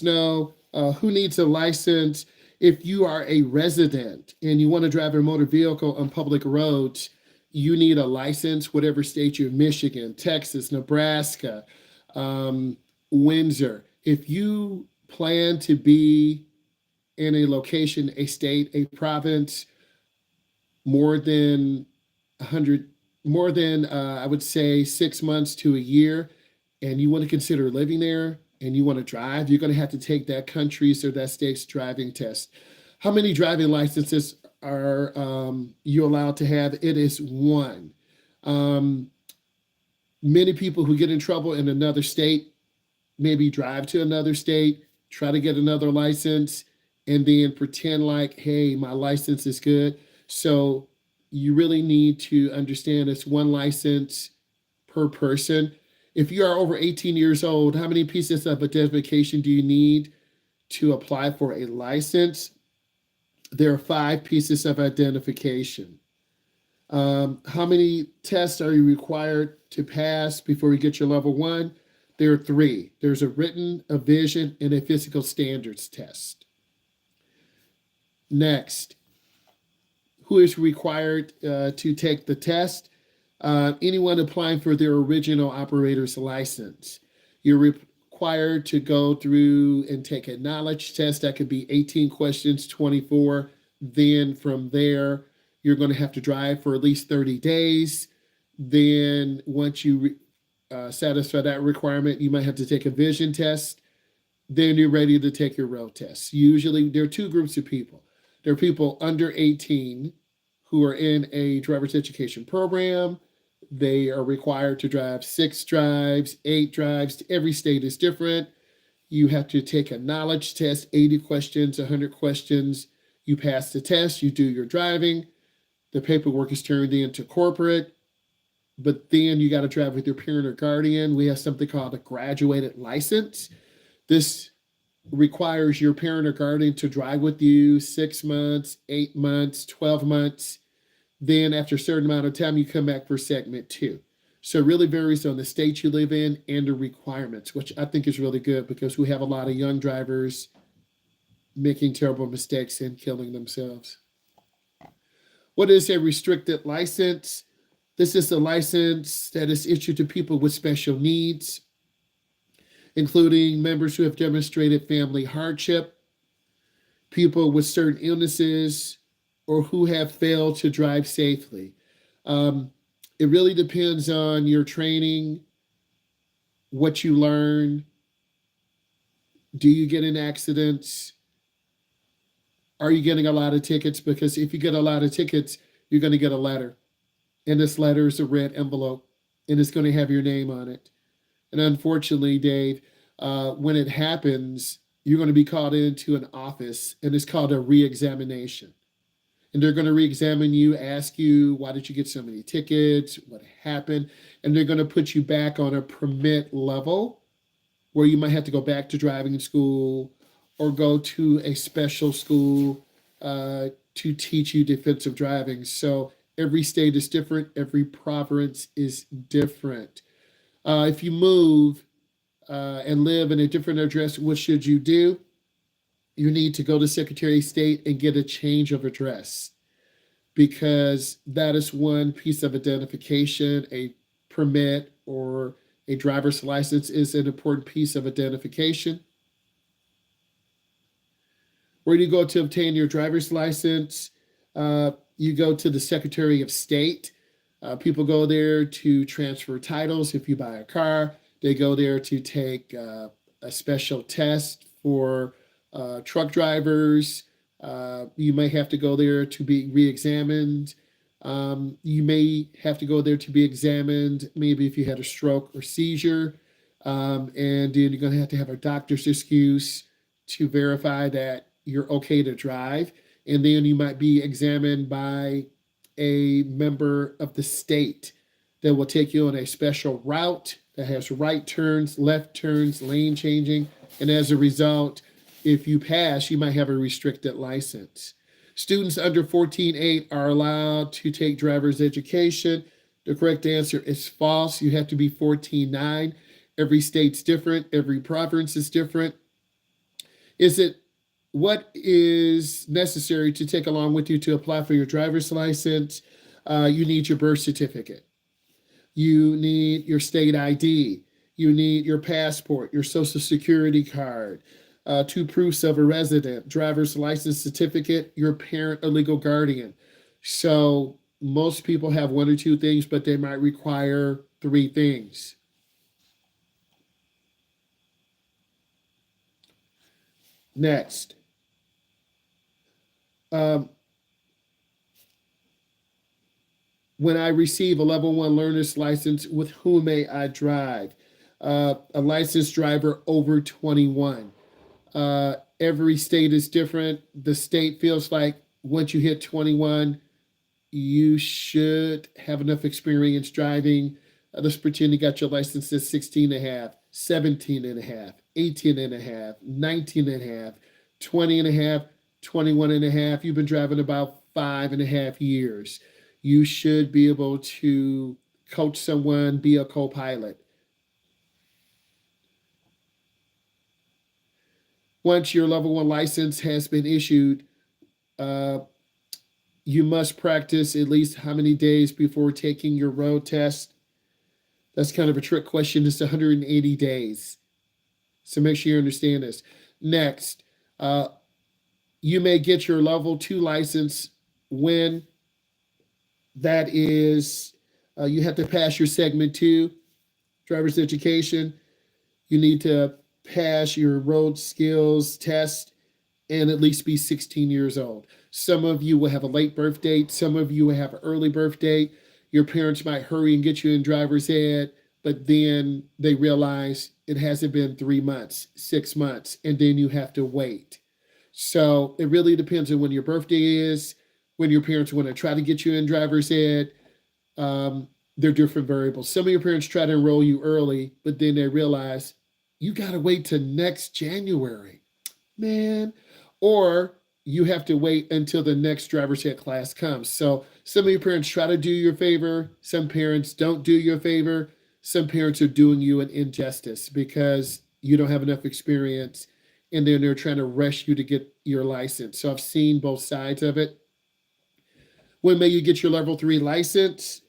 know who needs a license. If you are a resident and you want to drive a motor vehicle on public roads, you need a license, whatever state you're in, Michigan, Texas, Nebraska, um, Windsor. If you plan to be in a location, a state, a province, more than 100, more than, I would say, 6 months to a year, and you want to consider living there and you want to drive, you're going to have to take that country's or that state's driving test. How many driving licenses are you allowed to have? It is one. Um, Many people who get in trouble in another state maybe drive to another state, try to get another license, and then pretend like, hey, my license is good. So you really need to understand it's one license per person. If you are over 18 years old, how many pieces of identification do you need to apply for a license? There are 5 pieces of identification. How many tests are you required to pass before you get your level one? There are 3. There's a written, a vision, and a physical standards test. Next, who is required to take the test? Anyone applying for their original operator's license. You're required to go through and take a knowledge test. That could be 18 questions, 24. Then from there, you're going to have to drive for at least 30 days. Then once you satisfy that requirement, you might have to take a vision test. Then you're ready to take your road test. Usually there are 2 groups of people. There are people under 18 who are in a driver's education program. They are required to drive 6 drives, 8 drives. Every state is different. You have to take a knowledge test, 80 questions, 100 questions. You pass the test, you do your driving. The paperwork is turned into corporate, but then you got to drive with your parent or guardian. We have something called a graduated license. This requires your parent or guardian to drive with you 6 months, 8 months, 12 months. Then after a certain amount of time, you come back for segment 2. So it really varies on the state you live in and the requirements, which I think is really good because we have a lot of young drivers making terrible mistakes and killing themselves. What is a restricted license? This is a license that is issued to people with special needs, including members who have demonstrated family hardship, people with certain illnesses, or who have failed to drive safely. Um, it really depends on your training, what you learn. Do you get in accidents? Are you getting a lot of tickets? Because if you get a lot of tickets, you're going to get a letter. And this letter is a red envelope, and it's going to have your name on it. And unfortunately, Dave, when it happens, you're going to be called into an office, and it's called a reexamination. And they're going to reexamine you, ask you, why did you get so many tickets? What happened? And they're going to put you back on a permit level where you might have to go back to driving school or go to a special school to teach you defensive driving. So every state is different. Every province is different. If you move and live in a different address, what should you do? You need to go to Secretary of State and get a change of address because that is one piece of identification. A permit or a driver's license is an important piece of identification. Where do you go to obtain your driver's license? You go to the Secretary of State. People go there to transfer titles. If you buy a car, they go there to take a special test for truck drivers. You may have to go there to be re-examined. You may have to go there to be examined, maybe if you had a stroke or seizure. And then you're going to have a doctor's excuse to verify that you're okay to drive. And then you might be examined by a member of the state that will take you on a special route that has right turns, left turns, lane changing. And as a result, if you pass, you might have a restricted license. Students under 14.8 are allowed to take driver's education. The correct answer is false. You have to be 14.9. Every state's different. Every province is different. Is it what is necessary to take along with you to apply for your driver's license? You need your birth certificate. You need your state ID. You need your passport, your social security card, two proofs of a resident, driver's license certificate, your parent or legal guardian. So most people have one or two things, but they might require three things. Next, um, when I receive a level one learner's license, with whom may I drive? A licensed driver over 21. Every state is different. The state feels like once you hit 21, you should have enough experience driving. Let's pretend you got your license at 16 and a half, 17 and a half, 18 and a half, 19 and a half, 20 and a half, 21 and a half. You've been driving about 5.5 years. You should be able to coach someone, be a co-pilot. Once your level one license has been issued, uh, you must practice at least how many days before taking your road test? That's kind of a trick question. It's 180 days. So make sure you understand this. Next, uh, you may get your level two license when that is, you have to pass your segment two, driver's education. You need to pass your road skills test and at least be 16 years old. Some of you will have a late birth date. Some of you will have an early birth date. Your parents might hurry and get you in driver's ed, but then they realize it hasn't been 3 months, 6 months, and then you have to wait. So it really depends on when your birthday is, when your parents want to try to get you in driver's ed. They're different variables. Some of your parents try to enroll you early, but then they realize you got to wait till next January, man. Or you have to wait until the next driver's ed class comes. So some of your parents try to do you a favor. Some parents don't do you a favor. Some parents are doing you an injustice because you don't have enough experience and then they're trying to rush you to get your license. So I've seen both sides of it. When may you get your level three license?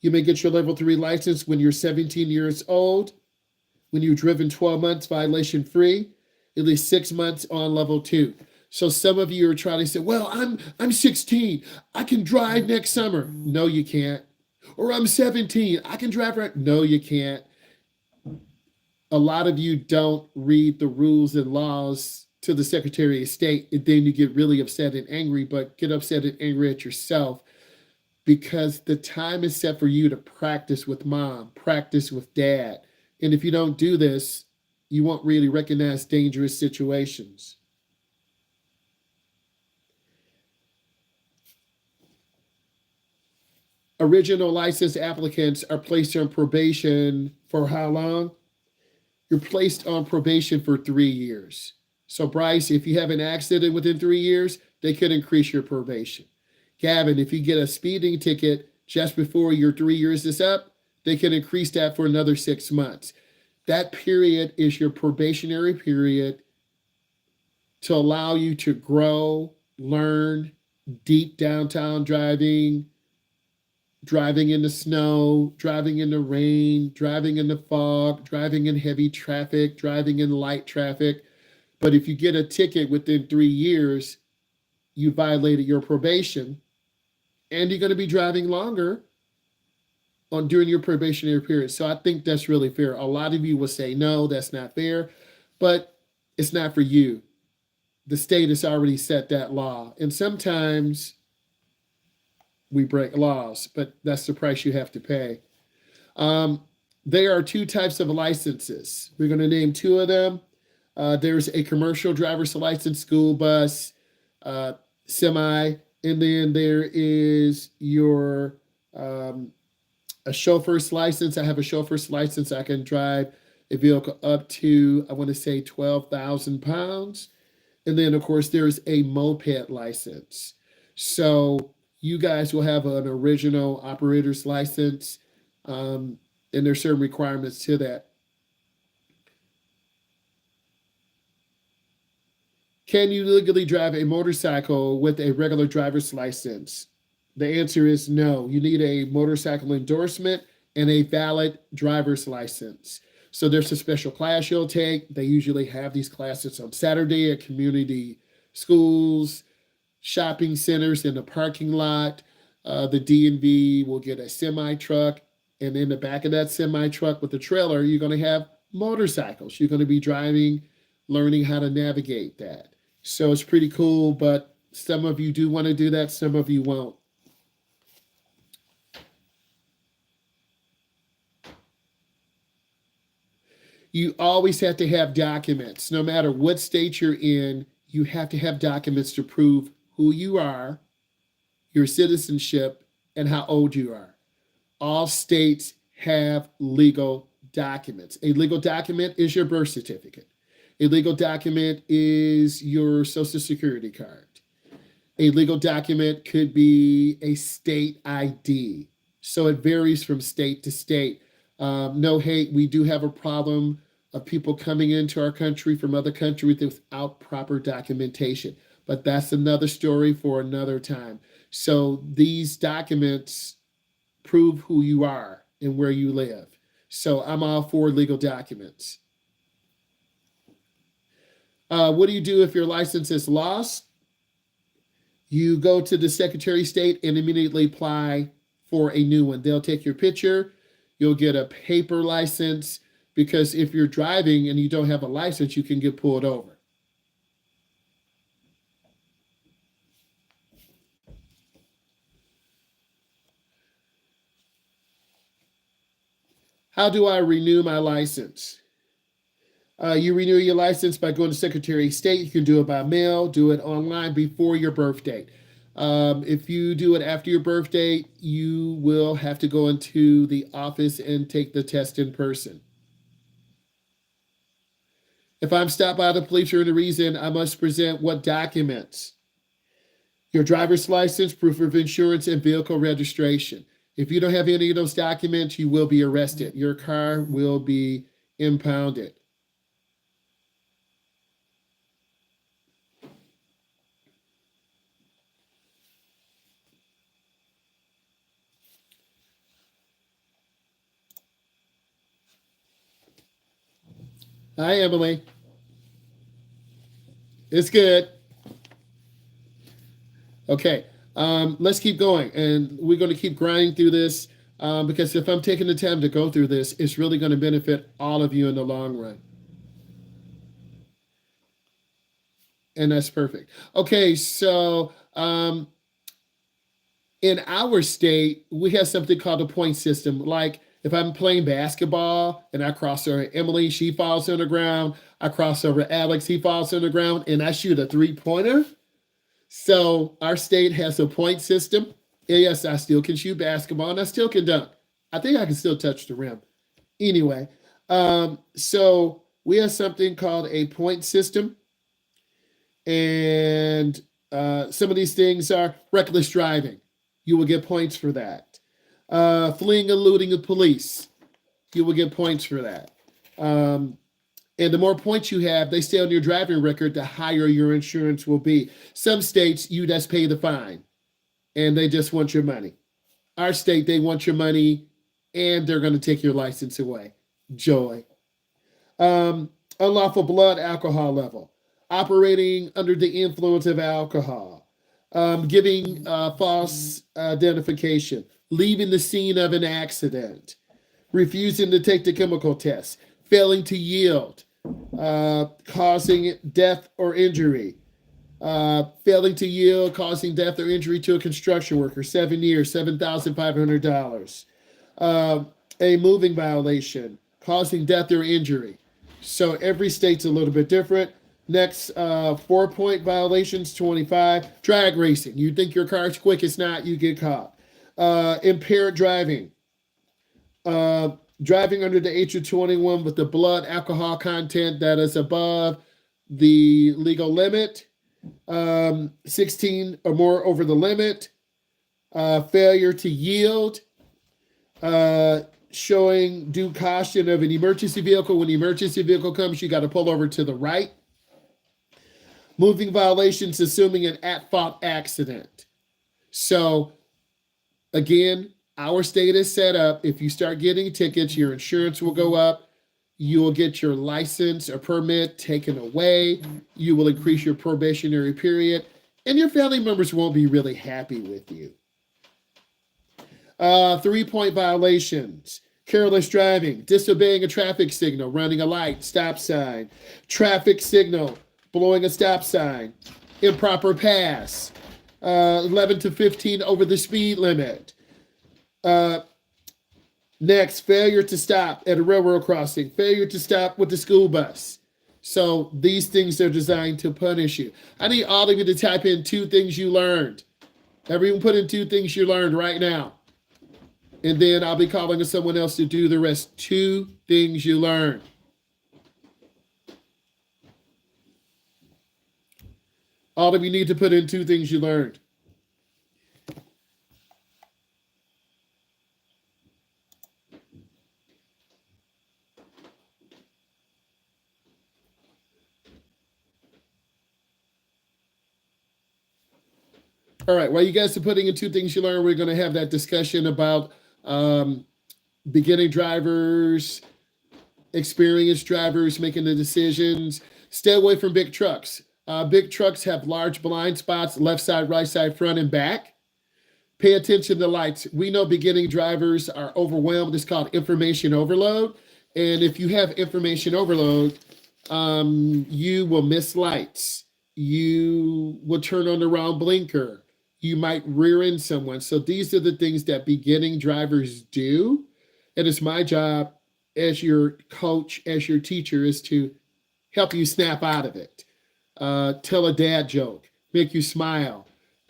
You may get your level three license when you're 17 years old, when you've driven 12 months violation free, at least 6 months on level two. So some of you are trying to say, well, I'm 16. I can drive next summer. No, you can't. Or I'm 17. I can drive right. No, you can't. A lot of you don't read the rules and laws to the Secretary of State, and then you get really upset and angry, but get upset and angry at yourself because the time is set for you to practice with mom, practice with dad. And if you don't do this, you won't really recognize dangerous situations. Original license applicants are placed on probation for how long? You're placed on probation for 3 years. So, Bryce, if you have an accident within 3 years, they could increase your probation. Gavin, if you get a speeding ticket just before your 3 years is up, they can increase that for another 6 months. That period is your probationary period to allow you to grow, learn, deep downtown driving, driving in the snow, driving in the rain, driving in the fog, driving in heavy traffic, driving in light traffic. But if you get a ticket within 3 years, you violated your probation and you're going to be driving longer on during your probationary period. So I think that's really fair. A lot of you will say, no, that's not fair, but it's not for you. The state has already set that law. And sometimes we break laws, but that's the price you have to pay. Um, there are two types of licenses. We're going to name two of them. There's a commercial driver's license, school bus, semi, and then there is your a chauffeur's license. I have a chauffeur's license. I can drive a vehicle up to, I want to say, 12,000 pounds. And then, of course, there's a moped license. So you guys will have an original operator's license, and there's certain requirements to that. Can you legally drive a motorcycle with a regular driver's license? The answer is no. You need a motorcycle endorsement and a valid driver's license. So there's a special class you'll take. They usually have these classes on Saturday at community schools, shopping centers, in the parking lot. The DMV will get a semi truck, and in the back of that semi truck with the trailer, you're going to have motorcycles. You're going to be driving, learning how to navigate that. So it's pretty cool, but some of you do want to do that, some of you won't. You always have to have documents. No matter what state you're in, you have to have documents to prove who you are, your citizenship, and how old you are. All states have legal documents. A legal document is your birth certificate. A legal document is your social security card. A legal document could be a state ID. So it varies from state to state. No hate, we do have a problem of people coming into our country from other countries without proper documentation. But that's another story for another time. So these documents prove who you are and where you live. So I'm all for legal documents. What do you do if your license is lost? You go to the Secretary of State and immediately apply for a new one. They'll take your picture. You'll get a paper license, because if you're driving and you don't have a license, you can get pulled over. How do I renew my license? You renew your license by going to Secretary of State. You can do it by mail, do it online before your birth date. If you do it after your birth date, you will have to go into the office and take the test in person. If I'm stopped by the police for any reason, I must present what documents? Your driver's license, proof of insurance, and vehicle registration. If you don't have any of those documents, you will be arrested. Your car will be impounded. Hi, Emily. It's good. Okay, let's keep going. And we're going to keep grinding through this because if I'm taking the time to go through this, it's really going to benefit all of you in the long run. And that's perfect. Okay, so in our state, we have something called a point system. Like if I'm playing basketball and I cross over Emily, she falls on the ground. I cross over Alex, he falls on the ground, and I shoot a 3-pointer. So our state has a point system. Yes, I still can shoot basketball and I still can dunk. I think I can still touch the rim. Anyway, so we have something called a point system. And some of these things are reckless driving. You will get points for that. Fleeing, eluding the police. You will get points for that. And the more points you have, they stay on your driving record, the higher your insurance will be. Some states, you just pay the fine, and they just want your money. Our state, they want your money, and they're going to take your license away. Joy. Unlawful blood alcohol level. Operating under the influence of alcohol. Giving false identification. Leaving the scene of an accident. Refusing to take the chemical test. Failing to yield. Causing death or injury. Failing to yield, causing death or injury to a construction worker, 7 years, $7,500. A moving violation, causing death or injury. So every state's a little bit different. Next, 4-point violations, 25. Drag racing, you think your car's quick, it's not, you get caught. Impaired driving. Driving under the age of 21 with the blood alcohol content that is above the legal limit. 16 or more over the limit. Failure to yield. Showing due caution of an emergency vehicle. When the emergency vehicle comes, you got to pull over to the right. Moving violations, assuming an at-fault accident. So again, our state is set up. If you start getting tickets, your insurance will go up. You will get your license or permit taken away. You will increase your probationary period, and your family members won't be really happy with you. 3-point violations: careless driving, disobeying a traffic signal, running a light, stop sign, traffic signal, blowing a stop sign, improper pass, 11 to 15 over the speed limit. Next, failure to stop at a railroad crossing, failure to stop with the school bus. So these things are designed to punish you. I need all of you to type in 2 things you learned. Everyone put in 2 things you learned right now. And then I'll be calling on someone else to do the rest. 2 things you learned. All of you need to put in 2 things you learned. All right, while you guys are putting in 2 things you learned, we're going to have that discussion about beginning drivers, experienced drivers making the decisions. Stay away from big trucks. Big trucks have large blind spots, left side, right side, front, and back. Pay attention to lights. We know beginning drivers are overwhelmed. It's called information overload. And if you have information overload, you will miss lights. You will turn on the wrong blinker. You might rear end someone. So these are the things that beginning drivers do. And it's my job as your coach, as your teacher, is to help you snap out of it. Tell a dad joke, make you smile,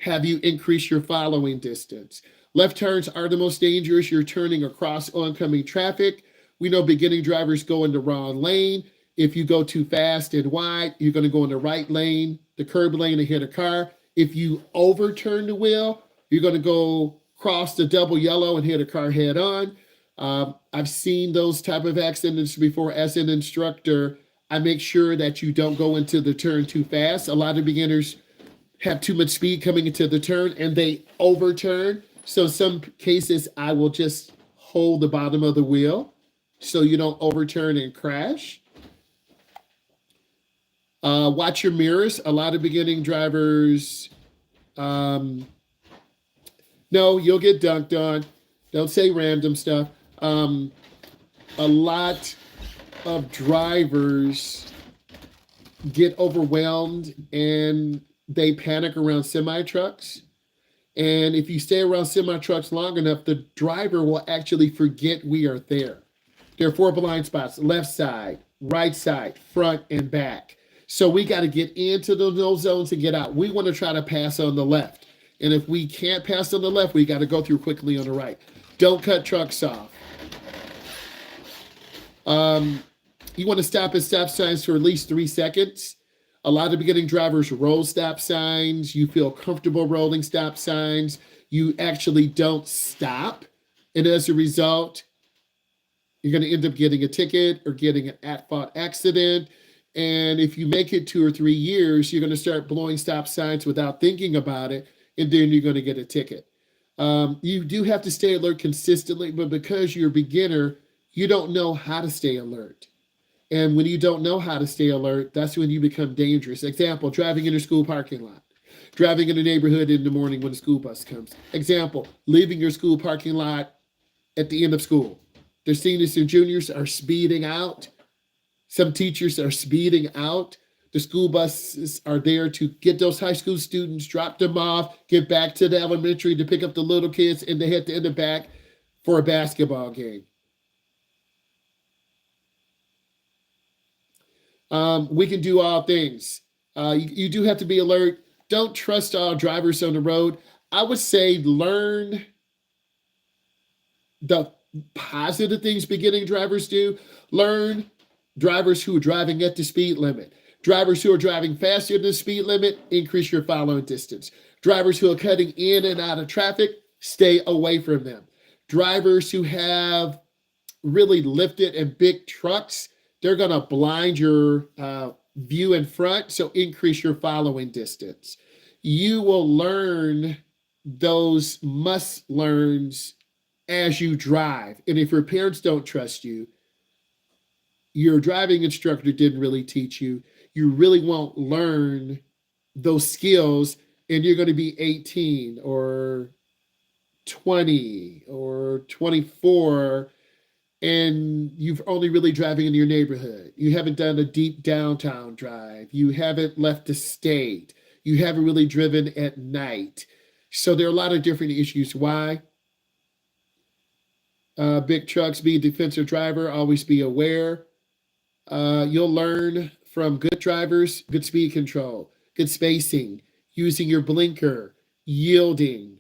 have you increase your following distance. Left turns are the most dangerous. You're turning across oncoming traffic. We know beginning drivers go in the wrong lane. If you go too fast and wide, you're going to go in the right lane, the curb lane, and hit a car. If you overturn the wheel, you're going to go cross the double yellow and hit a car head on. I've seen those type of accidents before. As an instructor, I make sure that you don't go into the turn too fast. A lot of beginners have too much speed coming into the turn and they overturn. So in some cases, I will just hold the bottom of the wheel so you don't overturn and crash. Watch your mirrors. A lot of beginning drivers, no, you'll get dunked on. Don't say random stuff. A lot of drivers get overwhelmed and they panic around semi trucks. And if you stay around semi trucks long enough, the driver will actually forget we are there. There are 4 blind spots: left side, right side, front, and back. So we got to get into those zones and get out. We want to try to pass on the left. And if we can't pass on the left, we got to go through quickly on the right. Don't cut trucks off. You want to stop at stop signs for at least 3 seconds. A lot of beginning drivers roll stop signs. You feel comfortable rolling stop signs. You actually don't stop. And as a result, you're going to end up getting a ticket or getting an at-fault accident. And if you make it 2 or 3 years, you're going to start blowing stop signs without thinking about it. And then you're going to get a ticket. You do have to stay alert consistently, but because you're a beginner, you don't know how to stay alert. And when you don't know how to stay alert, that's when you become dangerous. Example, driving in a school parking lot, driving in a neighborhood in the morning when the school bus comes. Example, leaving your school parking lot at the end of school. The seniors and juniors are speeding out. Some teachers are speeding out. The school buses are there to get those high school students, drop them off, get back to the elementary to pick up the little kids, and they head to the back for a basketball game. We can do all things. You do have to be alert. Don't trust all drivers on the road. I would say learn the positive things beginning drivers do. Learn drivers who are driving at the speed limit. Drivers who are driving faster than the speed limit, increase your following distance. Drivers who are cutting in and out of traffic, stay away from them. Drivers who have really lifted and big trucks, they're going to blind your view in front, so increase your following distance. You will learn those must learns as you drive. And if your parents don't trust you, your driving instructor didn't really teach you, you really won't learn those skills, and you're going to be 18 or 20 or 24, and you've only really driving in your neighborhood. You haven't done a deep downtown drive. You haven't left the state. You haven't really driven at night. So there are a lot of different issues. Why? Big trucks, be a defensive driver, always be aware. You'll learn from good drivers, good speed control, good spacing, using your blinker, yielding,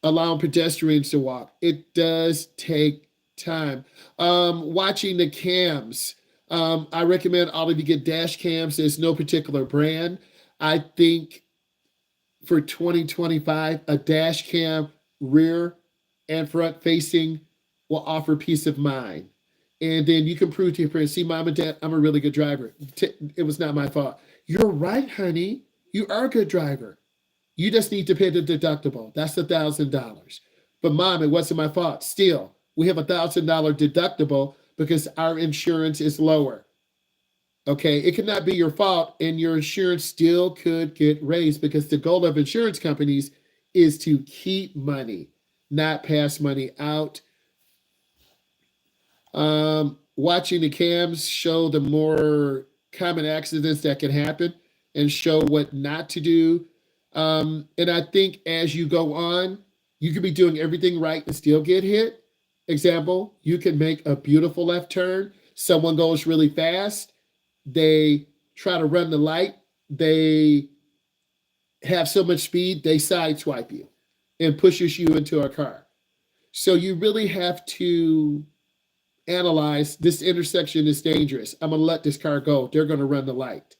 allowing pedestrians to walk. It does take time. Watching the cams. I recommend all of you get dash cams. There's no particular brand. I think for 2025, a dash cam rear and front facing will offer peace of mind. And then you can prove to your parents, see, mom and dad, I'm a really good driver. It was not my fault. You're right, honey. You are a good driver. You just need to pay the deductible. That's $1,000. But mom, it wasn't my fault. Still, we have $1,000 deductible because our insurance is lower. Okay, it could not be your fault, and your insurance still could get raised, because the goal of insurance companies is to keep money, not pass money out. Watching the cams show the more common accidents that can happen and show what not to do. And I think as you go on, you could be doing everything right and still get hit. Example, you can make a beautiful left turn. Someone goes really fast. They try to run the light. They have so much speed, they sideswipe you and pushes you into a car. So you really have to analyze, this intersection is dangerous. I'm going to let this car go. They're going to run the light.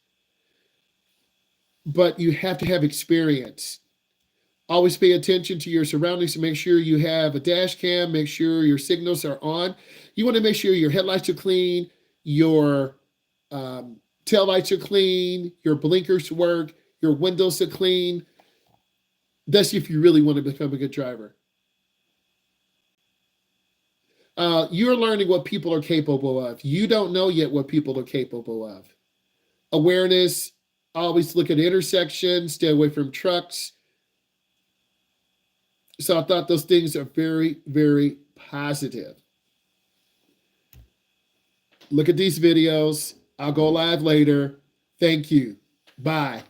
But you have to have experience. Always pay attention to your surroundings to make sure you have a dash cam, make sure your signals are on. You want to make sure your headlights are clean, your tail lights are clean, your blinkers work, your windows are clean. That's if you really want to become a good driver. You're learning what people are capable of. You don't know yet what people are capable of. Awareness, always look at intersections, stay away from trucks. So I thought those things are very, very positive. Look at these videos. I'll go live later. Thank you. Bye.